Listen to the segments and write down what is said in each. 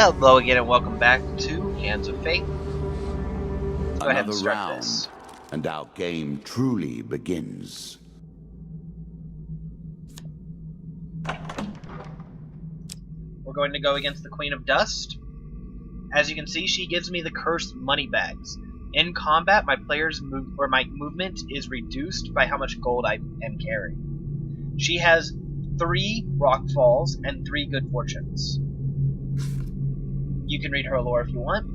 Hello again and welcome back to Hands of Fate. Let's go ahead and Another start round, this. and our game truly begins. We're going to go against the Queen of Dust. As you can see, she gives me the cursed money bags. In combat, my my movement is reduced by how much gold I am carrying. She has 3 rock falls and 3 good fortunes. You can read her lore if you want.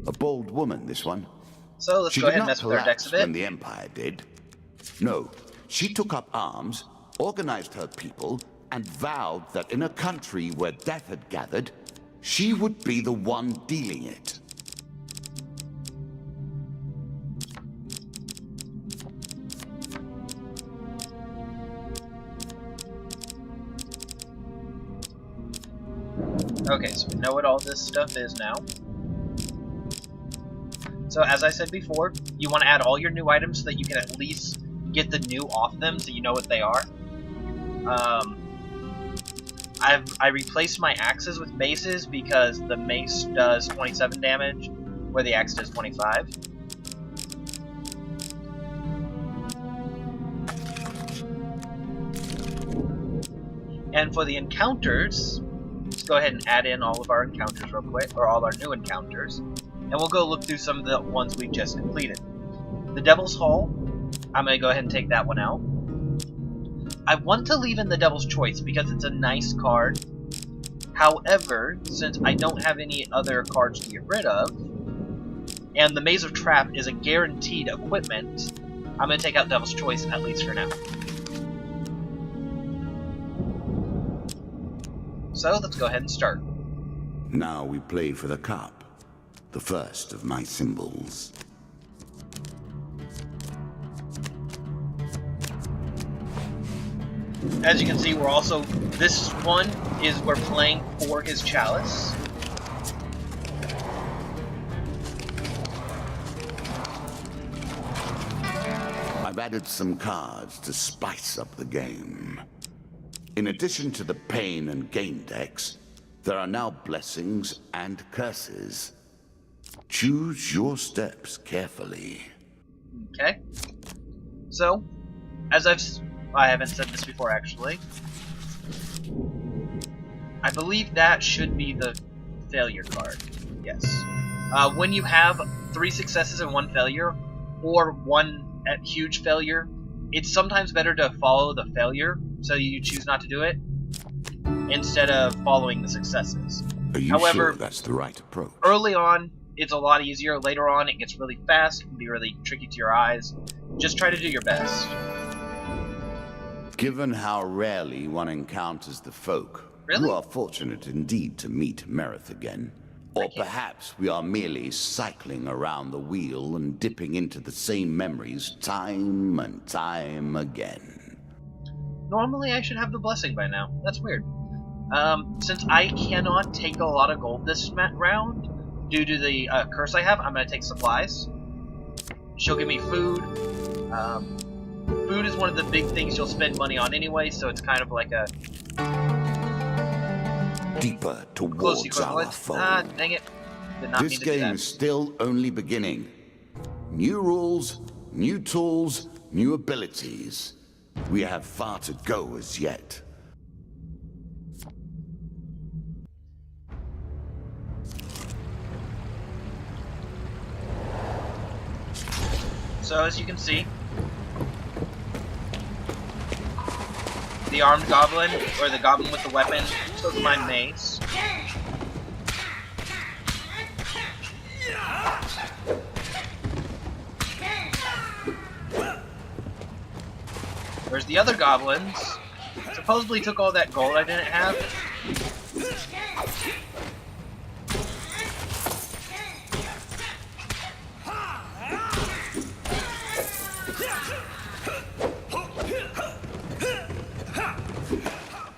A bold woman, this one. So let's She go did ahead and not mess with our decks collapse a bit. when the Empire did. No, she took up arms, organized her people, and vowed that in a country where death had gathered, she would be the one dealing it. Okay, so we know what all this stuff is now. So as I said before, you want to add all your new items so that you can at least get the new off them so you know what they are. I replaced my axes with maces because the mace does 27 damage, where the axe does 25. And for the encounters, let's go ahead and add in all of our encounters real quick, or all our new encounters, and we'll go look through some of the ones we've just completed. The Devil's Hall, I'm going to go ahead and take that one out. I want to leave in the Devil's Choice because it's a nice card. However, since I don't have any other cards to get rid of, and the Maze of Trap is a guaranteed equipment, I'm going to take out Devil's Choice at least for now. So let's go ahead and start. Now we play for the cup, the first of my symbols. As you can see, this one we're playing for his chalice. I've added some cards to spice up the game. In addition to the pain and gain decks, there are now blessings and curses. Choose your steps carefully. Okay. So, as I haven't said this before actually. I believe that should be the failure card. Yes. When you have 3 successes and 1 failure, or 1 huge failure, it's sometimes better to follow the failure, so you choose not to do it, instead of following the successes. Are you However, sure that's the right approach? Early on, it's a lot easier. Later on, it gets really fast, it can be really tricky to your eyes. Just try to do your best. Given how rarely one encounters the folk, Really? you are fortunate indeed to meet Merith again. Or perhaps we are merely cycling around the wheel and dipping into the same memories time and time again. Normally I should have the blessing by now. That's weird. Since I cannot take a lot of gold this round, due to the curse I have, I'm going to take supplies. She'll give me food. Food is one of the big things you'll spend money on anyway, so it's kind of like a Deeper close towards our equivalent. foe. Ah, dang it. Did not This mean to do game that. is still only beginning. New rules, new tools, new abilities. We have far to go as yet. So as you can see, the armed goblin, or the goblin with the weapon, took my mace. Whereas the other goblins supposedly took all that gold I didn't have.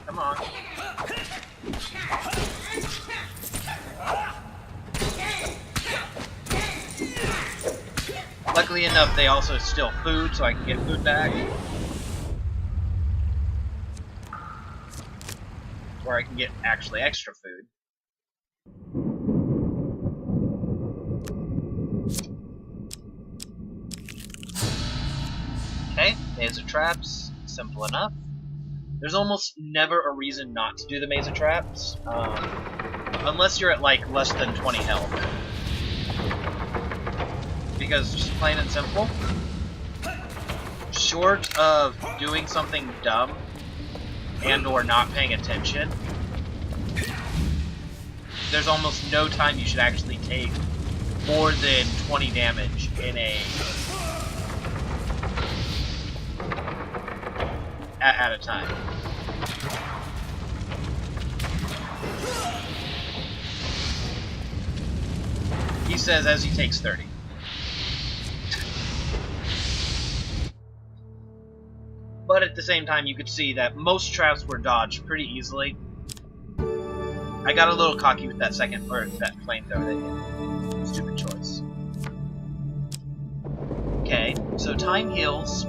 Come on. Luckily enough, they also steal food, so I can get food back. Or I can get actually extra food. Okay, maze of traps, simple enough. There's almost never a reason not to do the maze of traps, unless you're at like less than 20 health. Because just plain and simple, short of doing something dumb and or not paying attention, there's almost no time you should actually take more than 20 damage in at a time. He says as he takes 30. But at the same time, you could see that most traps were dodged pretty easily. I got a little cocky with that second, or that flamethrower that stupid choice. Okay, so time heals.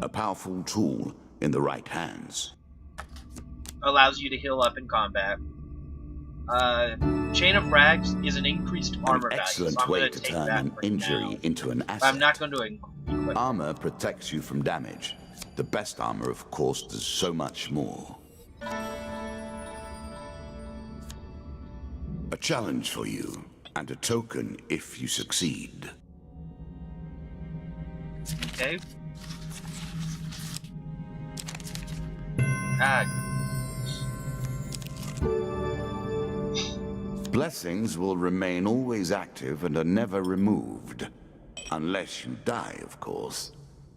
A powerful tool in the right hands. Allows you to heal up in combat. Chain of Rags is an increased armor value. Excellent so I'm way to turn an injury into an asset. I'm not going to equip. Armor protects you from damage. The best armor, of course, does so much more. A challenge for you, and a token if you succeed. Okay. Blessings will remain always active and are never removed. Unless you die, of course.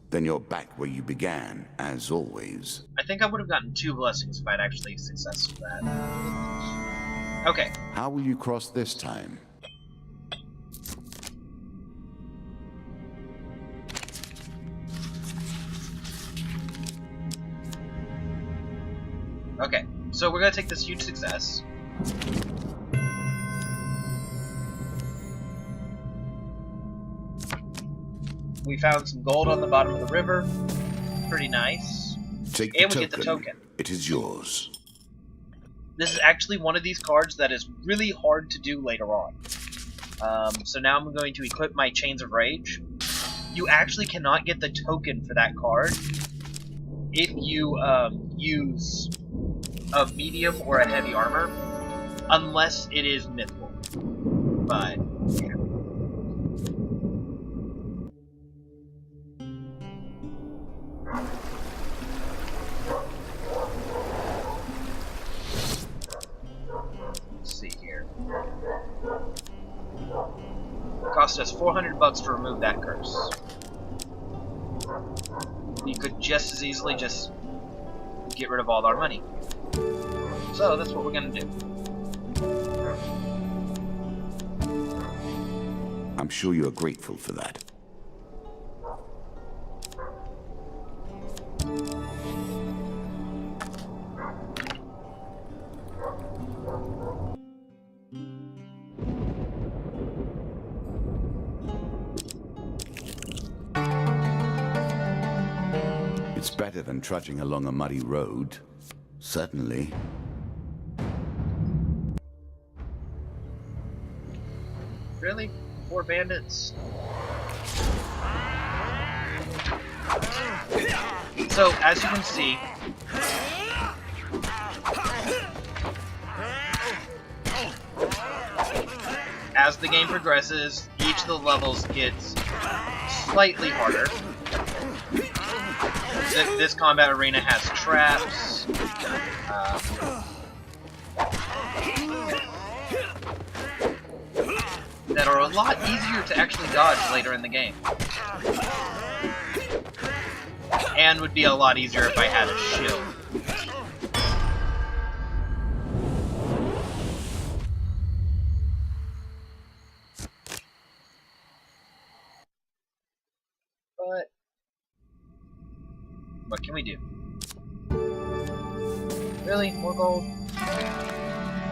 Then you're back where you began, as always. I think I would have gotten 2 blessings if I'd actually successful that. Okay. How will you cross this time? Okay, so we're gonna take this huge success. We found some gold on the bottom of the river. Pretty nice. Take and the we token. get the token. It is yours. This is actually one of these cards that is really hard to do later on. So now I'm going to equip my Chains of Rage. You actually cannot get the token for that card if you use a medium or a heavy armor, unless it is mythical. But yeah. Let's see here. Cost us $400 to remove that curse. You could just as easily just get rid of all our money. So that's what we're gonna do. I'm sure you are grateful for that. It's better than trudging along a muddy road. Certainly. Really? 4 bandits? So, as you can see, as the game progresses, each of the levels gets slightly harder. This combat arena has traps. That are a lot easier to actually dodge later in the game. And would be a lot easier if I had a shield. But what can we do? Really? More gold?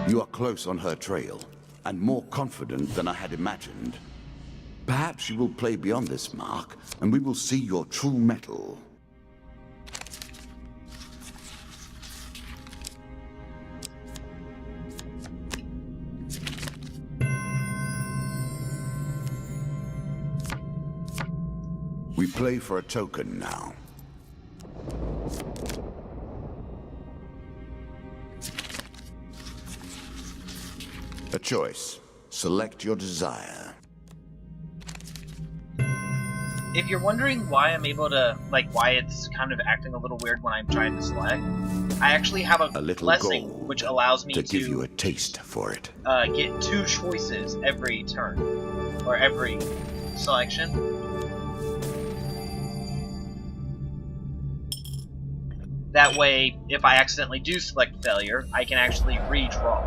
You are close on her trail, and more confident than I had imagined. Perhaps you will play beyond this mark, and we will see your true mettle. We play for a token now. A choice. Select your desire. If you're wondering why I'm able to, like, why it's kind of acting a little weird when I'm trying to select, I actually have a little blessing gold which allows me to give you a taste for it. Get 2 choices every turn, or every selection. That way, if I accidentally do select failure, I can actually redraw.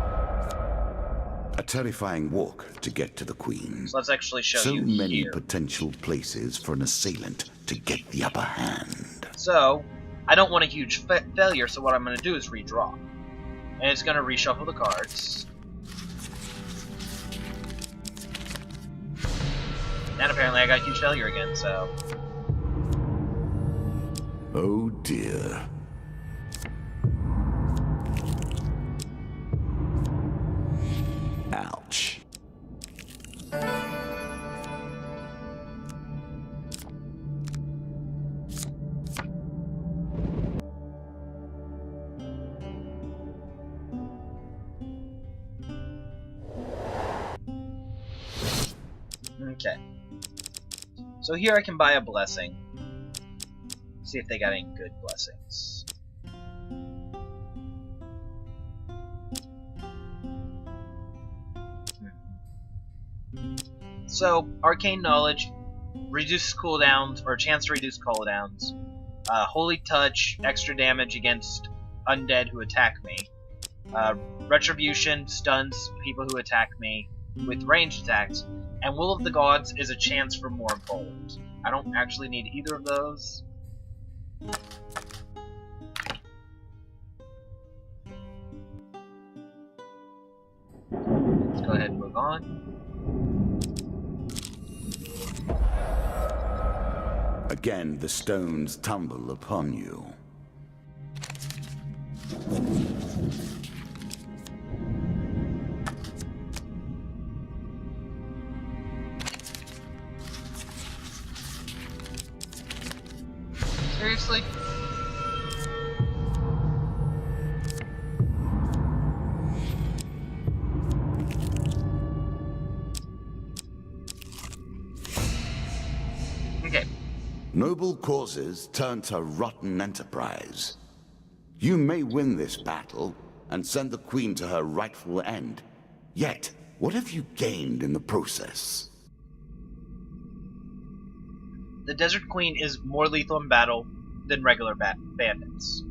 A terrifying walk to get to the Queen. So let's actually show So you many here. potential places for an assailant to get the upper hand. So, I don't want a huge failure, so what I'm going to do is redraw. And it's going to reshuffle the cards. And apparently I got a huge failure again, so... Oh dear. Ouch. Okay. So here I can buy a blessing. See if they got any good blessings. So, Arcane Knowledge, reduces cooldowns, or chance to reduce cooldowns. Holy Touch, extra damage against undead who attack me. Retribution stuns people who attack me with ranged attacks. And Will of the Gods is a chance for more gold. I don't actually need either of those. Let's go ahead and move on. Again, the stones tumble upon you. Seriously? Okay. Noble causes turn to rotten enterprise. You may win this battle and send the Queen to her rightful end. Yet, what have you gained in the process? The Desert Queen is more lethal in battle than regular bandits.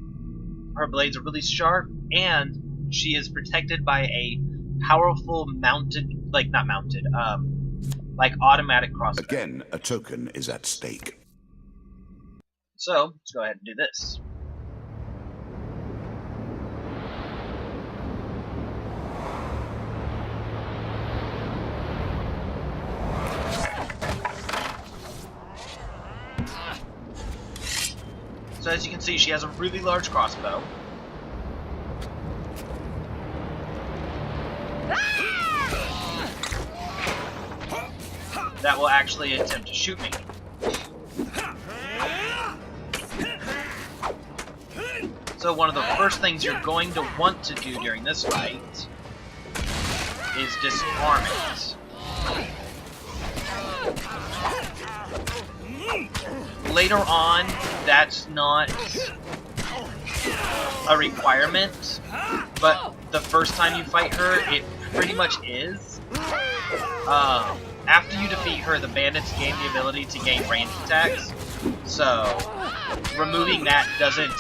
Her blades are really sharp, and she is protected by a powerful mounted, like automatic crossbow. Again, a token is at stake. So, let's go ahead and do this. So as you can see, she has a really large crossbow. That will actually attempt to shoot me. So one of the first things you're going to want to do during this fight is disarm it. Later on, that's not a requirement, but the first time you fight her, it pretty much is. After you defeat her, the bandits gain the ability to gain ranged attacks, so removing that doesn't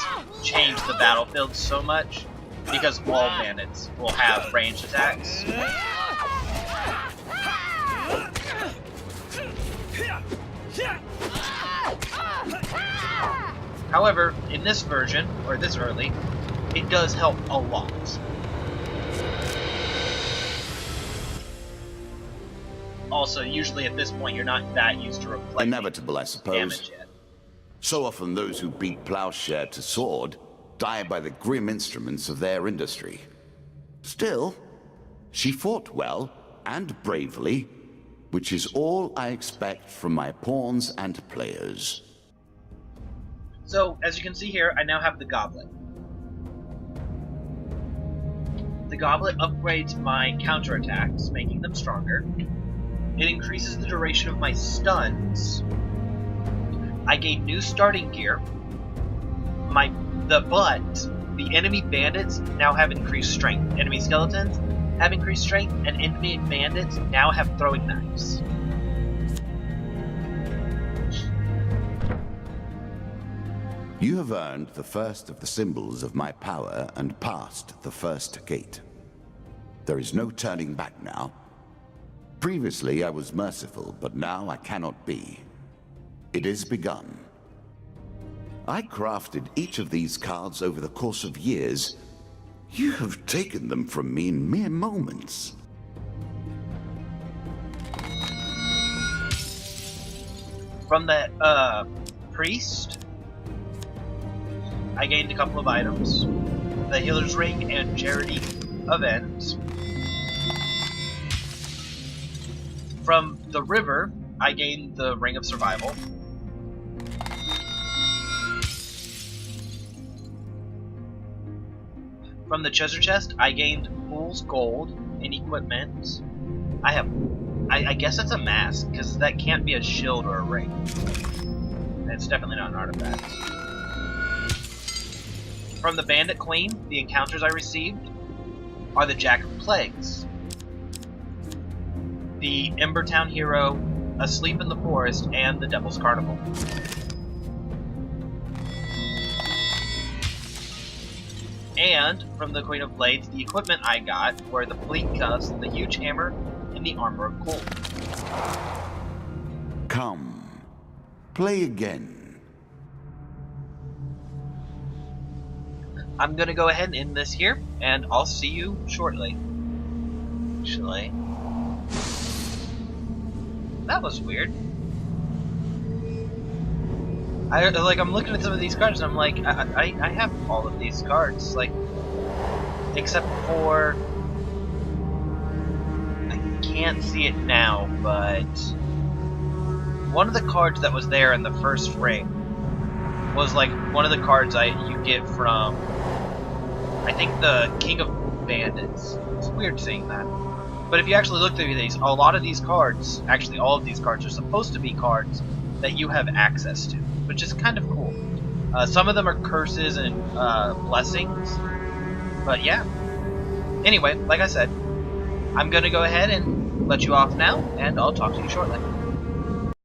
change the battlefield so much, because all bandits will have ranged attacks. However, in this version, or this early, it does help a lot. Also, usually at this point, you're not that used to reflecting Inevitable, I suppose. damage yet. So often those who beat plowshare to sword die by the grim instruments of their industry. Still, she fought well and bravely, which is all I expect from my pawns and players. So, as you can see here, I now have the Goblet. The Goblet upgrades my counterattacks, making them stronger. It increases the duration of my stuns. I gain new starting gear. The enemy bandits now have increased strength. Enemy skeletons have increased strength, and enemy bandits now have throwing knives. You have earned the first of the symbols of my power and passed the first gate. There is no turning back now. Previously I was merciful, but now I cannot be. It is begun. I crafted each of these cards over the course of years. You have taken them from me in mere moments. From the priest, I gained a couple of items. The Healer's Ring and Charity Event. From the river, I gained the Ring of Survival. From the treasure chest, I gained Fool's Gold and equipment. I guess that's a mask, because that can't be a shield or a ring. And it's definitely not an artifact. From the Bandit Queen, the encounters I received are the Jack of Plagues, the Embertown Hero, Asleep in the Forest, and the Devil's Carnival. And from the Queen of Blades, the equipment I got were the Fleet Cuffs, the Huge Hammer, and the Armor of Gold. Come, play again. I'm gonna go ahead and end this here, and I'll see you shortly. Actually, that was weird. I'm looking at some of these cards, and I'm like, I have all of these cards, like, except for, I can't see it now, but one of the cards that was there in the first ring was like one of the cards you get from, I think, the King of Bandits. It's weird seeing that. But if you actually look through these, a lot of these cards, actually all of these cards, are supposed to be cards that you have access to, which is kind of cool. Some of them are curses and blessings, but yeah. Anyway, like I said, I'm going to go ahead and let you off now, and I'll talk to you shortly.